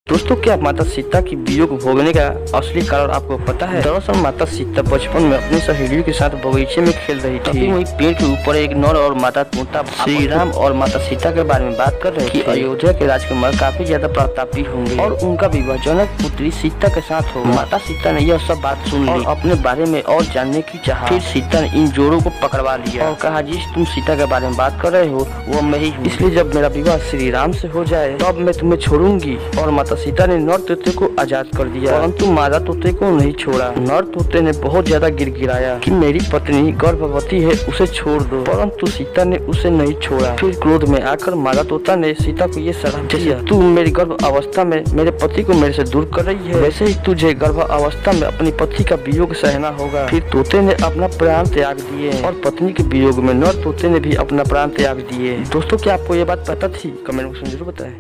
दोस्तों, क्या माता सीता की वियोग भोगने का असली कारण आपको पता है? दरअसल माता सीता बचपन में अपनी सहेलियों के साथ बगीचे में खेल रही थी। वहीं पेड़ के ऊपर एक नर और मादा तोता श्री राम और माता सीता के बारे में बात कर रहे थे। अयोध्या के राजकुमार काफी ज्यादा प्रतापी होंगे और उनका विवाह जनक पुत्री सीता के साथ हो। माता सीता ने यह सब बात सुन ली और अपने बारे में और जानने की चाहा। फिर सीता ने इन जोड़ों को पकड़वा लिया और कहा, जिस तुम सीता के बारे में बात कर रहे हो वो मैं ही हूँ। इसलिए जब मेरा विवाह श्री राम से हो जाए तब मैं तुम्हें छोड़ूंगी। और माता सीता ने नर तोते को आजाद कर दिया, परंतु मादा तोते को नहीं छोड़ा। नर तोते ने बहुत ज्यादा गिड़गिड़ाया कि मेरी पत्नी गर्भवती है, उसे छोड़ दो, परंतु सीता ने उसे नहीं छोड़ा। फिर क्रोध में आकर मादा तोता ने सीता को ये सलाह दिया, तू मेरी गर्भ अवस्था में मेरे पति को मेरे से दूर कर रही है, वैसे ही तुझे गर्भ अवस्था में अपनी पति का वियोग सहना होगा। फिर तोते ने अपना प्राण त्याग दिए और पत्नी के वियोग में नर तोते ने भी अपना प्राण त्याग दिए। दोस्तों, क्या आपको ये बात पता थी? कमेंट बॉक्स में जरूर बताएं।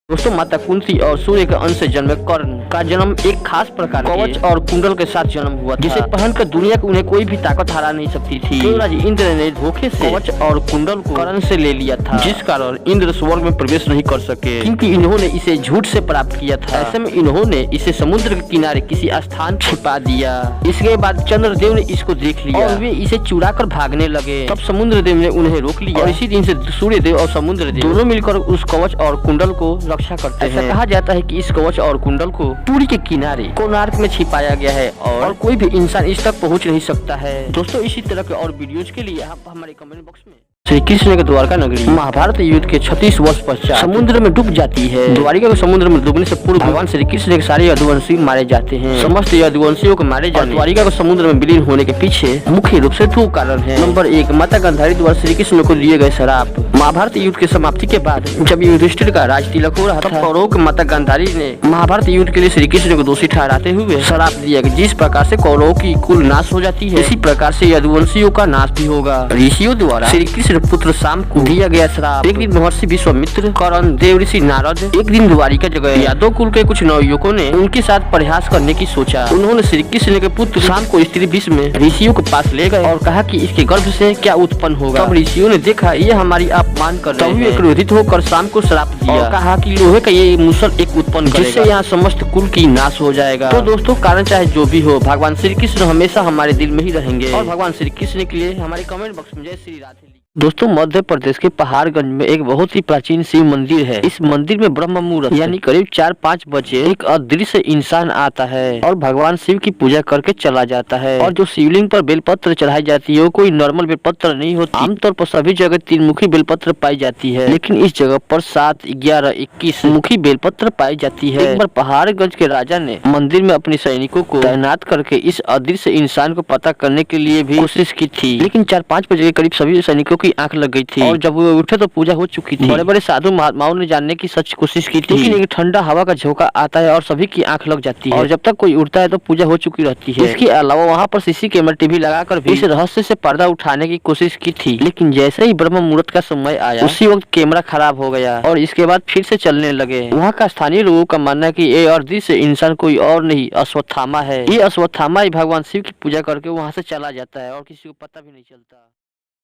दोस्तों, माता कुंती और सूर्य के अंश से जन्मे कर्ण का जन्म एक खास प्रकार कवच और कुंडल के साथ जन्म हुआ था, जिसे पहनकर दुनिया की उन्हें कोई भी ताकत हरा नहीं सकती थी। देवराज इंद्र ने धोखे से कवच और कुंडल को कर्ण से ले लिया था, जिस कारण इंद्र स्वर्ग में प्रवेश नहीं कर सके, क्योंकि इन्होंने इसे झूठ से प्राप्त किया था। ऐसे में इन्होंने इसे समुद्र के किनारे किसी स्थान छिपा दिया। इसके बाद चंद्रदेव ने इसको देख लिया और वे इसे चुरा कर भागने लगे। तब समुद्रदेव ने उन्हें रोक लिया और इसी दिन से सूर्यदेव और समुद्रदेव दोनों मिलकर उस कवच और कुंडल को रक्षा करते हैं। ऐसा कहा जाता है कि इस कवच और कुंडल को पुरी के किनारे कोणार्क में छिपाया गया है और कोई भी इंसान इस तक पहुंच नहीं सकता है। दोस्तों, इसी तरह के और वीडियोज के लिए आप हमारे कमेंट बॉक्स में श्री कृष्ण के द्वारका नगरी महाभारत युद्ध के 36 वर्ष पश्चात समुद्र में डूब जाती है। द्वारिका को समुद्र में डूबने से पूर्व भगवान श्री कृष्ण के सारे यदुवंशी मारे जाते हैं। समस्त यदुवंशियों को मारे जाने द्वारिका को समुद्र में विलीन होने के पीछे मुख्य रूप से 2 कारण है। नंबर 1, माता गांधारी द्वारा श्री कृष्ण को दिए गए शराप। महाभारत युद्ध की समाप्ति के बाद जब युधिष्ठिर का राज तिलक हो रहा था, कौरवों की माता गांधारी ने महाभारत युद्ध के लिए श्री कृष्ण को दोषी ठहराते हुए शराप दिया कि जिस प्रकार से कौरवों की कुल नाश हो जाती है, इसी प्रकार से यदुवंशियों का नाश भी होगा। ऋषियों द्वारा श्री कृष्ण पुत्र शाम को दिया गया श्राप। एक दिन महर्षि विश्वामित्र, कर्ण, देव ऋषि नारद एक दिन द्वारिका जगह यादव कुल के कुछ नवयुवकों ने उनके साथ प्रयास करने की सोचा। उन्होंने श्री कृष्ण के पुत्र शाम को स्त्री विष में ऋषियों के पास ले गए और कहा कि इसके गर्भ से क्या उत्पन्न होगा। तब ऋषियों ने देखा ये हमारी अपमान कर रहे हैं। क्रोधित होकर शाम को श्राप दिया और कहा कि लोहे का ये मुसल एक उत्पन्न करेगा, जिससे यहाँ समस्त कुल की नाश हो जाएगा। तो दोस्तों, कारण चाहे जो भी हो, भगवान श्री कृष्ण हमेशा हमारे दिल में ही रहेंगे और भगवान श्री कृष्ण के लिए हमारे कमेंट बॉक्स में जय श्री राधे। दोस्तों, मध्य प्रदेश के पहाड़गंज में एक बहुत ही प्राचीन शिव मंदिर है। इस मंदिर में ब्रह्म मुहूर्त यानी करीब 4-5 बजे एक अदृश्य इंसान आता है और भगवान शिव की पूजा करके चला जाता है। और जो शिवलिंग पर बेलपत्र चढ़ाई जाती है वो कोई नॉर्मल बेलपत्र नहीं होती। आमतौर पर सभी जगह 3 मुखी बेलपत्र पाई जाती है, लेकिन इस जगह पर 7, 11, 21 मुखी बेलपत्र पाई जाती है। एक बार पहाड़गंज के राजा ने मंदिर में अपने सैनिकों को तैनात करके इस अदृश्य इंसान को पता करने के लिए भी कोशिश की थी, लेकिन 4-5 बजे के करीब सभी सैनिकों की आंख लग गई थी और जब वो उठे तो पूजा हो चुकी थी। बड़े बड़े साधु महात्माओं ने जानने की सच कोशिश की थी, लेकिन एक ठंडा हवा का झोंका आता है और सभी की आंख लग जाती है और जब तक कोई उठता है तो पूजा हो चुकी रहती है। इसके अलावा वहाँ पर सीसी कैमरा टीवी लगाकर भी इस रहस्य से पर्दा उठाने की कोशिश की थी, लेकिन जैसे ही ब्रह्म मुहूर्त का समय आया उसी वक्त कैमरा खराब हो गया और इसके बाद फिर से चलने लगे। वहाँ का स्थानीय लोगों का मानना है कि ये अदृश्य इंसान कोई और नहीं, अश्वत्थामा है। ये अश्वत्थामा ही भगवान शिव की पूजा करके वहाँ से चला जाता है और किसी को पता भी नहीं चलता।